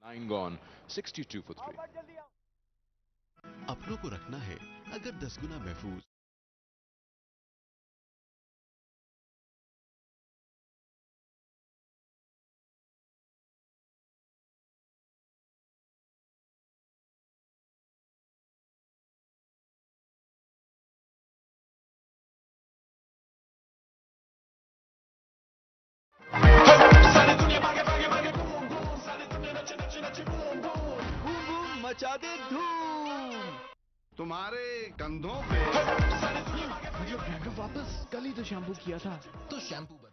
9 gone, 62 for 3. अपनों को रखना है अगर 10 गुना महफूज। बूम बूम मचा दे धूम। तुम्हारे कंधों पे मतलब वापस कल ही तो शैम्पू किया था। तो शैम्पू बदलो।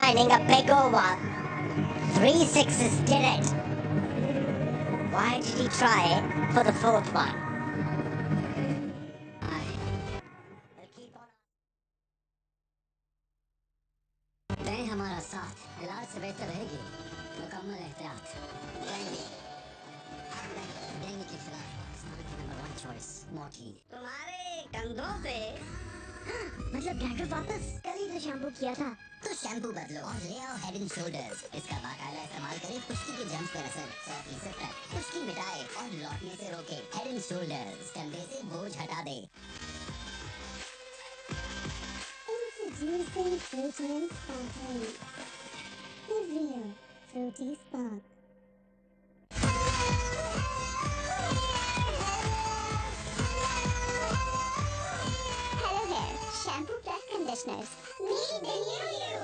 Finding a big over. 3 sixes did it. Why did he try it for the fourth one? नहीं हमारा साथ इलाज से बेहतर रहेगी मुकम्मल एहतियात देंगे के खिलाफ नंबर 1 चॉइस मॉकी तुम्हारे कंधों पे मतलब डैंड्रफ वापस कल ही तो शैम्पू किया था तो शैम्पू बदलो और ले आओ हेड एंड शोल्डर्स इसका बाकायदा इस्तेमाल करें खुश्की के जम्स पर असर 100% तक खुश्की मिटाए और लौटने से रोके हेड एंड शोल्डर्स कंधे से बोझ हटा दे Introducing Fruity Sparkling. The real Fruity Spark. Hello there, shampoo plus conditioners. Meet the new you.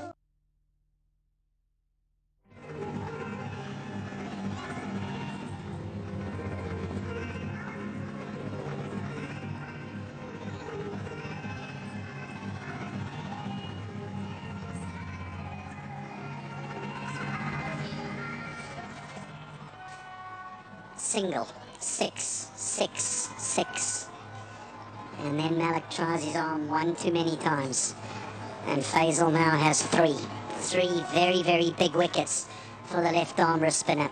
Single, 6, 6, 6. And then Malik tries his arm one too many times. And Faisal now has 3. 3 very, very big wickets for the left arm wrist spinner.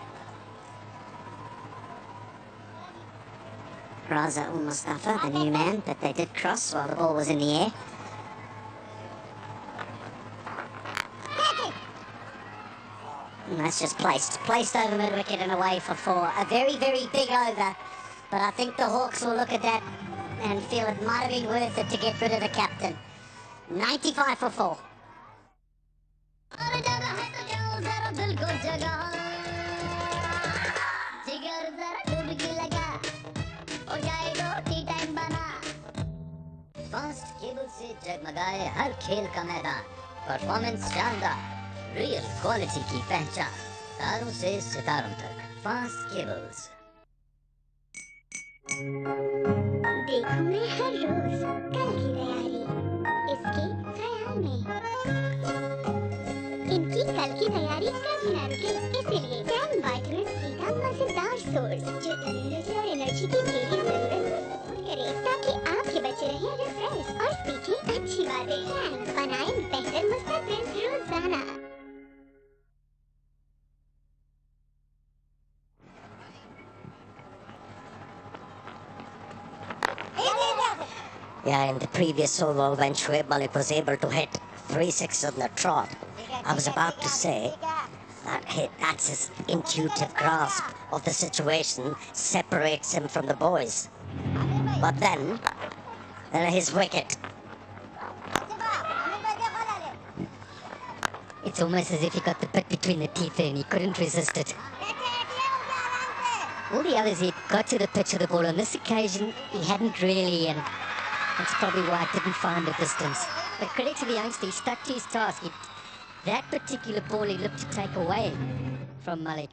Raza Mustafa, the new man, but they did cross while the ball was in the air. And that's just placed over mid-wicket and away for 4. A very, very big over, but I think the Hawks will look at that and feel it might have been worth it to get rid of the captain. 95 for 4. Fast cable से जगमगाए हर खेल का मैदान performance शानदार real quality की पहचान तारों से सितारों तक फास्ट केबल्स देखूं मैं हर रोज कल की तैयारी इसके ख्याल में इनकी कल की तैयारी कभी न रुके इसलिए 10 विटामिन सी का मजेदार सोर्स जो तंदुरुस्ती और एनर्जी की मेरी जरूरत पूरी करे ताकि आपके बच्चे रहें रिफ्रेश और सीखें अच्छी बातें बनाएं बेहतर मुस्तकबिल रोजाना Yeah, in the previous solo when Shoaib Malik was able to hit 3 6s on the trot, I was about to say that's his intuitive grasp of the situation separates him from the boys. But then his wicket. It's almost as if he got the bit between the teeth and he couldn't resist it. All the others, he got to the pitch of the ball. On this occasion, he hadn't really, and that's probably why I didn't find the distance. But credit to the youngster, he stuck to his task. That particular ball he looked to take away from Malik.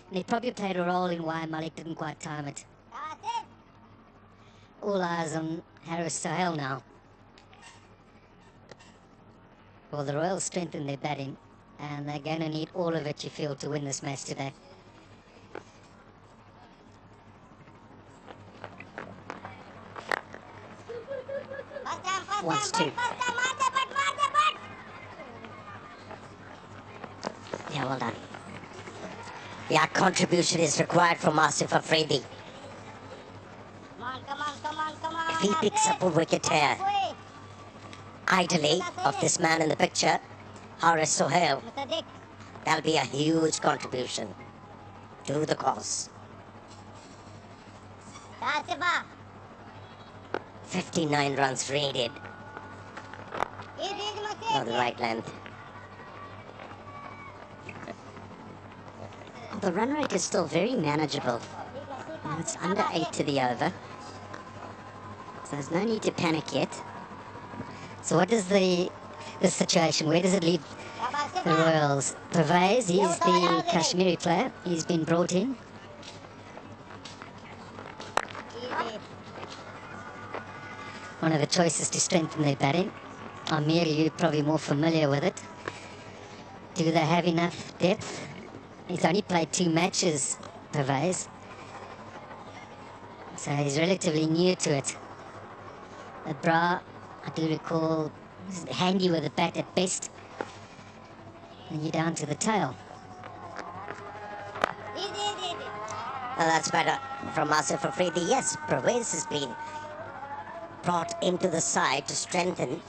And he probably played a role in why Malik didn't quite time it. All eyes on Harris Sahel now. Well, the Royals strengthened their batting, and they're going to need all of it, you feel, to win this match today. Wants to. Yeah, well done. Yeah, contribution is required from Asif Afridi. If he picks up a wicket here, ideally, of this man in the picture, Haris Sohail, that'll be a huge contribution to the cause. 59 runs rated. Not the right length. The run rate is still very manageable. It's under 8 to the over. So there's no need to panic yet. So what is the situation? Where does it leave the Royals? Pervez, he's the Kashmiri player. He's been brought in. One of the choices to strengthen their batting. Amir, you're probably more familiar with it. Do they have enough depth? He's only played 2 matches, Pervez. So he's relatively new to it. Bra, I do recall, is handy with the bat at best. And you're down to the tail. Well, that's better from Asif Afridi. Yes, Pervez has been brought into the side to strengthen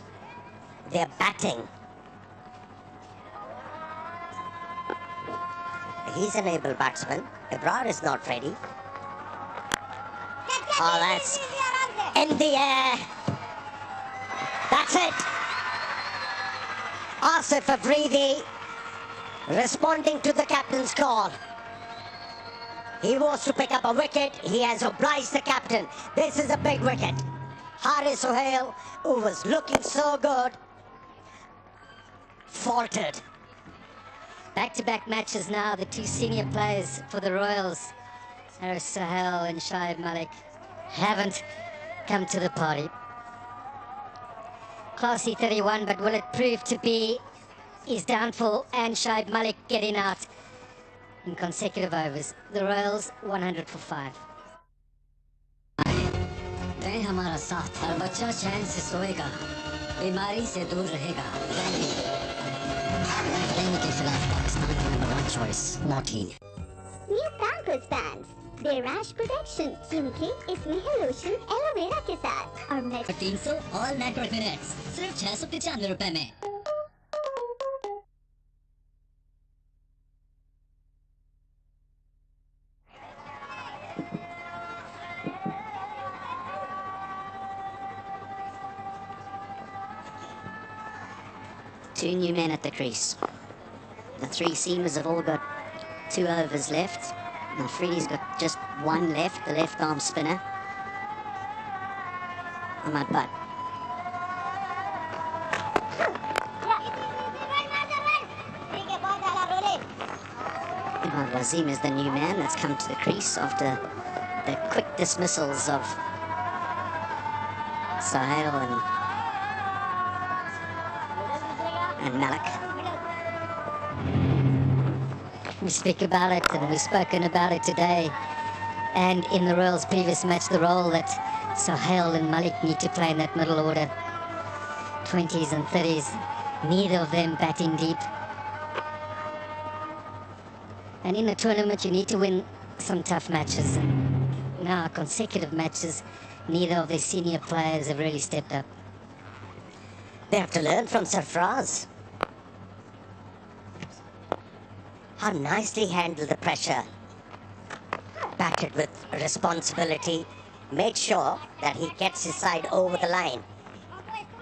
their batting. He's an able batsman. Ebrar is not ready. Oh, that's in the air. That's it. Asif Afridi responding to the captain's call. He wants to pick up a wicket. He has obliged the captain. This is a big wicket. Haris Sohail, who was looking so good, faltered. Back-to-back matches now, the 2 senior players for the Royals, Haris Sohail and Shoaib Malik, haven't come to the party. Classy 31, but will it prove to be his downfall and Shoaib Malik getting out in consecutive overs? The Royals 100 for 5. दे हमारा साथ और बच्चा चैन से सोएगा बीमारी से दूर रहेगा Playing के खिलाफ पाकिस्तान के number 1 choice, Martin. New Pampers Pants. They rash protection क्योंकि इसमें है लोशन एलोवेरा के साथ और मैं 300 ऑल नेटवर्क मिनट्स सिर्फ 695 रुपए में Two new men at the crease. The 3 seamers have all got 2 overs left. Now Freddie's got just 1 left, the left arm spinner. Ahmad Butt. Ahmad Wazim is the new man that's come to the crease after the quick dismissals of Sohail and Malik. We speak about it, and we've spoken about it today, and in the Royals' previous match, the role that Sohail and Malik need to play in that middle order, 20s and 30s, neither of them batting deep. And in a tournament, you need to win some tough matches. Now, consecutive matches, neither of their senior players have really stepped up. They have to learn from Sarfraz. How nicely handled the pressure. Batted with responsibility. Made sure that he gets his side over the line.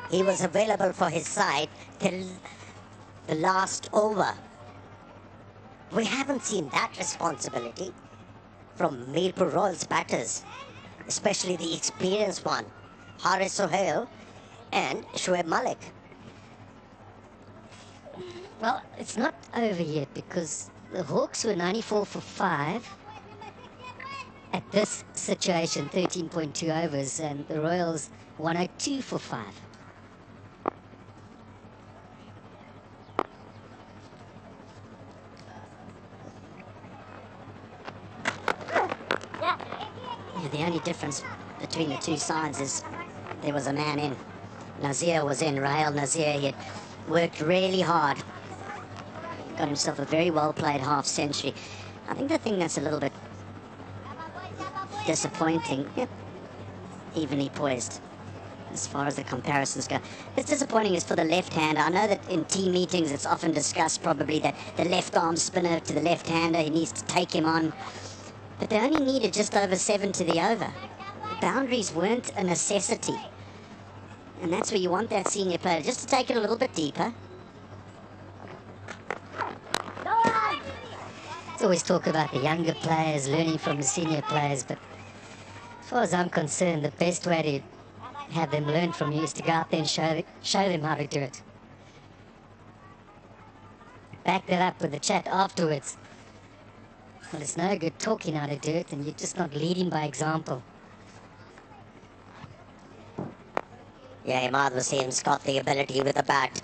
He was available for his side till the last over. We haven't seen that responsibility from Mirpur Royals batters, especially the experienced one, Haris Sohail and Shoaib Malik. Well, it's not over yet because the Hawks were 94 for 5 at this situation, 13.2 overs, and the Royals 102 for 5. The only difference between the 2 sides is there was a man in. Nazir was in, Raheel Nazir. He had worked really hard. Got himself a very well-played half-century. I think the thing that's a little bit disappointing, evenly poised, as far as the comparisons go. It's disappointing is for the left-hander. I know that in team meetings it's often discussed probably that the left-arm spinner to the left-hander, he needs to take him on. But they only needed just over 7 to the over. The boundaries weren't a necessity. And that's where you want that senior player, just to take it a little bit deeper. There's always talk about the younger players learning from the senior players, but as far as I'm concerned, the best way to have them learn from you is to go out there and show them how to do it. Back that up with the chat afterwards. Well, it's no good talking how to do it, and you're just not leading by example. Yeah, Imad Wasim's got the ability with the bat.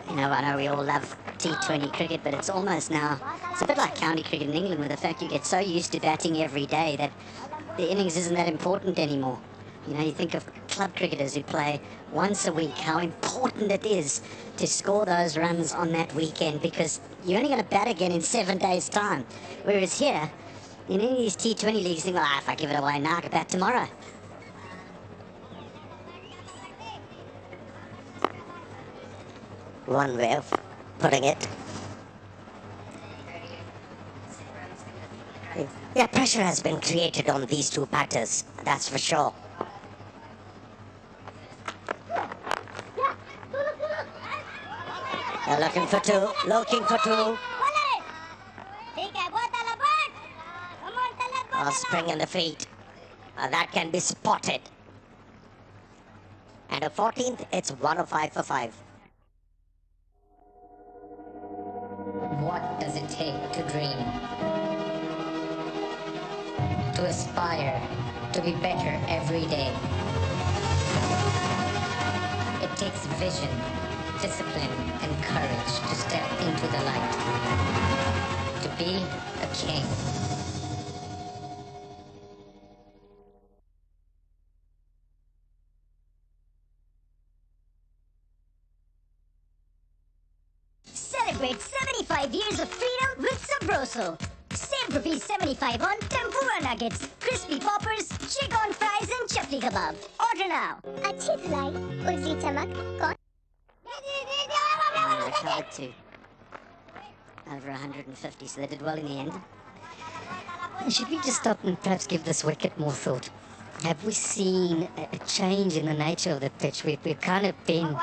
You know, I know we all love T20 cricket, but it's almost now, it's a bit like county cricket in England, with the fact you get so used to batting every day that the innings isn't that important anymore. You know, you think of club cricketers who play once a week, how important it is to score those runs on that weekend, because you're only going to bat again in 7 days' time. Whereas here, in any of these T20 leagues, you think, well, if I give it away now, I can bat tomorrow. One way of putting it. Yeah, pressure has been created on these two batters, that's for sure. They're looking for two, looking for two. Oh, spring in the feet. That can be spotted. And a 14th, it's 105 for 5. What does it take to dream? To aspire, to be better every day. It takes vision, discipline, and courage to step into the light. To be a king. Celebrate 75 years of freedom with Sabroso. Save ₹75 on tempura nuggets, crispy poppers, chicken fries and chapli kebab. Order now. अच्छी धुलाई, उल्टी चमक, कौन? Recovered to over 150, so they did well in the end. Should we just stop and perhaps give this wicket more thought? Have we seen a change in the nature of the pitch? We've kind of been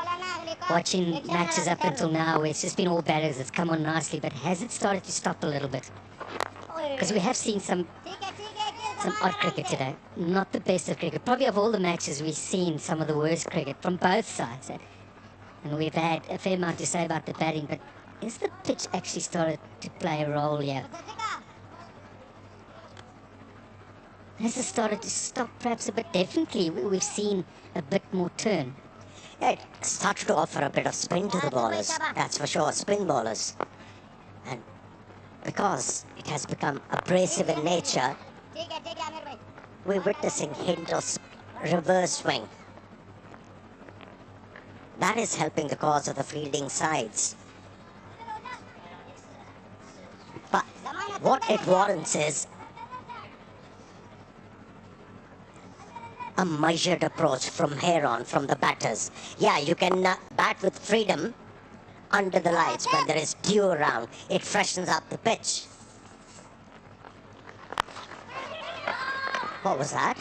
watching matches up until now where it's just been all batters, it's come on nicely, but has it started to stop a little bit? Because we have seen some odd cricket today. Not the best of cricket. Probably of all the matches we've seen some of the worst cricket from both sides. And we've had a fair amount to say about the batting, but has the pitch actually started to play a role here? Has it started to stop perhaps a bit? Definitely, we've seen a bit more turn. Yeah, it started to offer a bit of spin to the bowlers, that's for sure, spin bowlers. And because it has become abrasive in nature, we're witnessing hint of reverse swing. That is helping the cause of the fielding sides. But what it warrants is a measured approach from here on from the batters. Yeah, you can bat with freedom under the lights when there is dew around. It freshens up the pitch. What was that?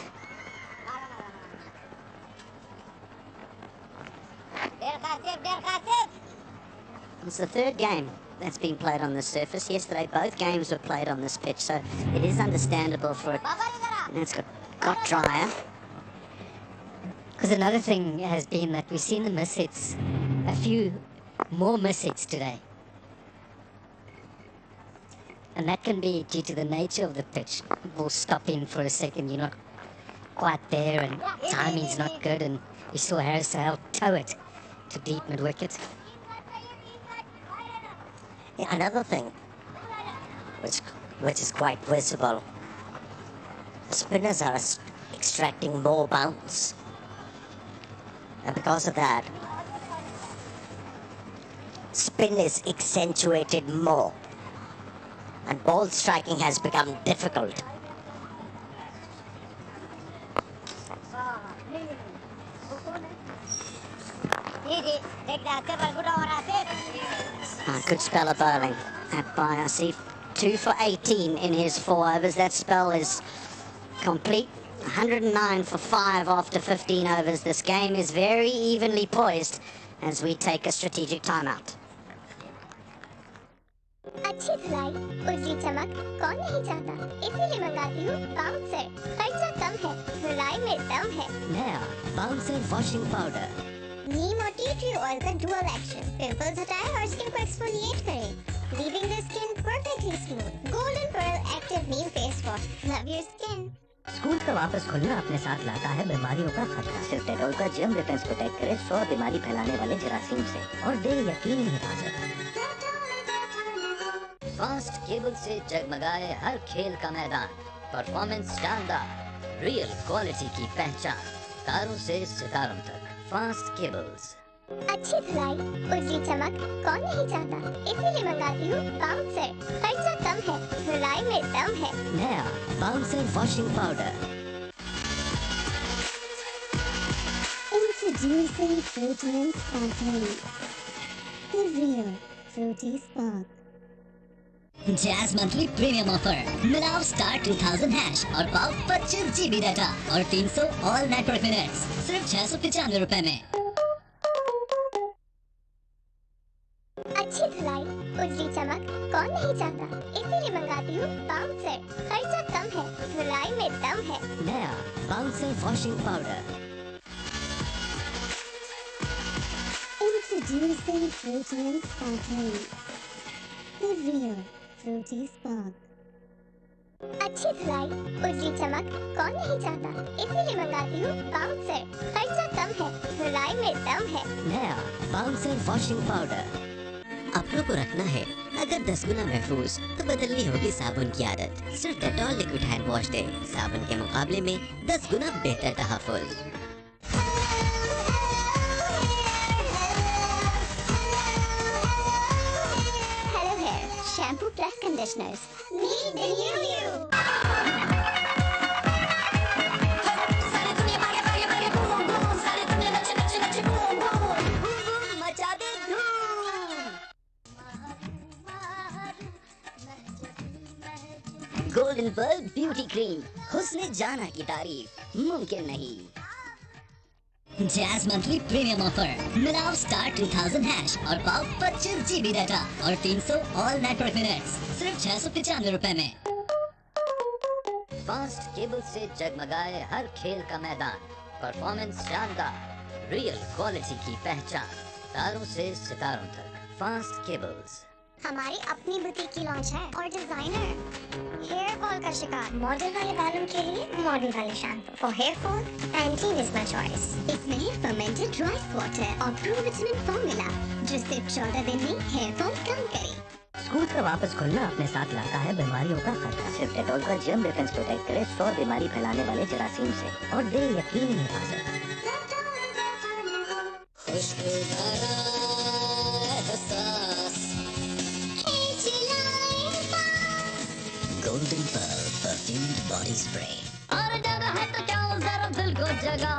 It's the third game that's been played on this surface. Yesterday both games were played on this pitch, so it is understandable for it. And it's got drier. Because another thing has been that we've seen the miss-hits, a few more miss-hits today. And that can be due to the nature of the pitch. We'll stop in for a second, you're not quite there and timing's not good, and we saw Harris toe it to deep mid-wicket. Yeah, another thing which is quite visible, the spinners are extracting more bounce. And because of that, spin is accentuated more. And ball striking has become difficult. Good spell of bowling by Asif. 2 for 18 in his 4 overs. That spell is complete. 109 for 5 after 15 overs. This game is very evenly poised as we take a strategic timeout. अच्छी धुलाई, उल्टी चमक, कौन नहीं चाहता? इसीलिए मंगाती हूँ bouncer. खर्चा कम है, धुलाई में दम है। Now, Bouncer washing powder. नीम और टी ट्री ऑयल का डुअल एक्शन पिंपल्स हटाए और स्किन को एक्सफोलिएट करे, leaving the skin perfectly smooth. Golden pearl active neem face wash, love your skin. School का वापस खुलना अपने साथ लाता है बीमारियों का खतरा। सिर्फ डेटॉल का जर्म डिफेंस प्रोटेक्ट करे 100 बीमारी फैलाने वाले जरासीम से और दे यकीनी हिफाजत। फास्ट केबल से जगमगाए हर खेल का मैदान, परफॉर्मेंस शानदार, रियल क्वालिटी की पहचान, तारों से सितारों तक। Fast cables. अच्छी धुलाई, उजली चमक कौन नहीं चाहता, इसीलिए मंगाती हूँ बाउंसर। खर्चा कम है, धुलाई में दम है। नया bouncer washing powder. Introducing fragrance sparkling, the real fruity spark. Jazz monthly premium offer. मिलाओ स्टार 2000 हैश और पाओ 25 GB डाटा और 300 ऑल नेटवर्क मिनट्स सिर्फ 695 रुपए में। अच्छी धुलाई, उजली चमक कौन नहीं चाहता, इसीलिए मंगाती हूँ बाउंसर। खर्चा कम है, धुलाई में दम है। नया bouncer washing powder. Introducing fragrance sparkling, the real fruity spark. अच्छी धुलाई, उजली चमक कौन नहीं चाहता, इसीलिए मंगाती हूँ बाउंसर। खर्चा कम है, धुलाई में दम है। नया बाउंसर वॉशिंग पाउडर। अपनों को रखना है अगर 10 गुना महफूज तो बदलनी होगी साबुन की आदत। सिर्फ डेटॉल लिक्विड हैंड वॉश दे साबुन के मुकाबले में 10 गुना बेहतर तहफ़्फ़ुज़। Hello hair shampoo plus conditioners, meet the new you. Golden pearl beauty cream, हुस्न जाना की तारीफ मुमकिन नहीं। Jazz monthly premium offer. मिलाओ स्टार 2000 हैश और पाओ 25 GB डाटा और 300 ऑल नेटवर्क मिनट्स सिर्फ 695 रुपए में। फास्ट केबल से जगमगाए हर खेल का मैदान, परफॉर्मेंस शानदार, रियल क्वालिटी की पहचान, तारों से सितारों तक। Fast cables. हमारी अपनी बुटीक की लॉन्च है और डिजाइनर। हेयर फॉल का शिकार मॉडल वाले बालों के लिए मॉडल वाले shampoo. For hair fall Pantene is my choice. इसमें है फर्मेंटेड राइस वाटर और प्रोविटामिन फॉर्मूला जो सिर्फ 14 दिन में हेयर फॉल कम करे। स्कूल का वापस खुलना अपने साथ लाता है बीमारियों का खतरा। सिर्फ डेटॉल का जर्म डिफेंस प्रोटेक्ट करे 100 बीमारी फैलाने वाले जरासीम से और दे यकीनी हिफाजत। Golden pearl perfumed body spray. और जब है तो क्या जरा दिल को जगा,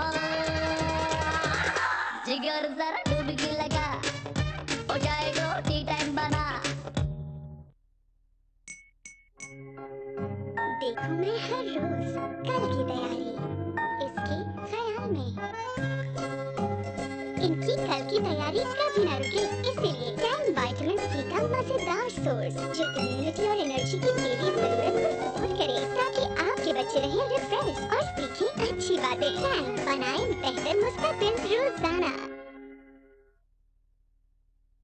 जिगर जरा डुबकी लगा, हो जाएगा टी टाइम बना। देखूं मैं हर रोज कल की तैयारी इसके ख्याल में। इनकी कल की तैयारी कभी न रुके, इसीलिए 10 विटामिन सी का मजेदार सोर्स जो इम्यूनिटी और एनर्जी की तेरी जरूरत को सपोर्ट करे ताकि आपके बच्चे रहें रिफ्रेश और सीखें अच्छी बातें। बनाएं बेहतर मुस्तकबिल रोजाना।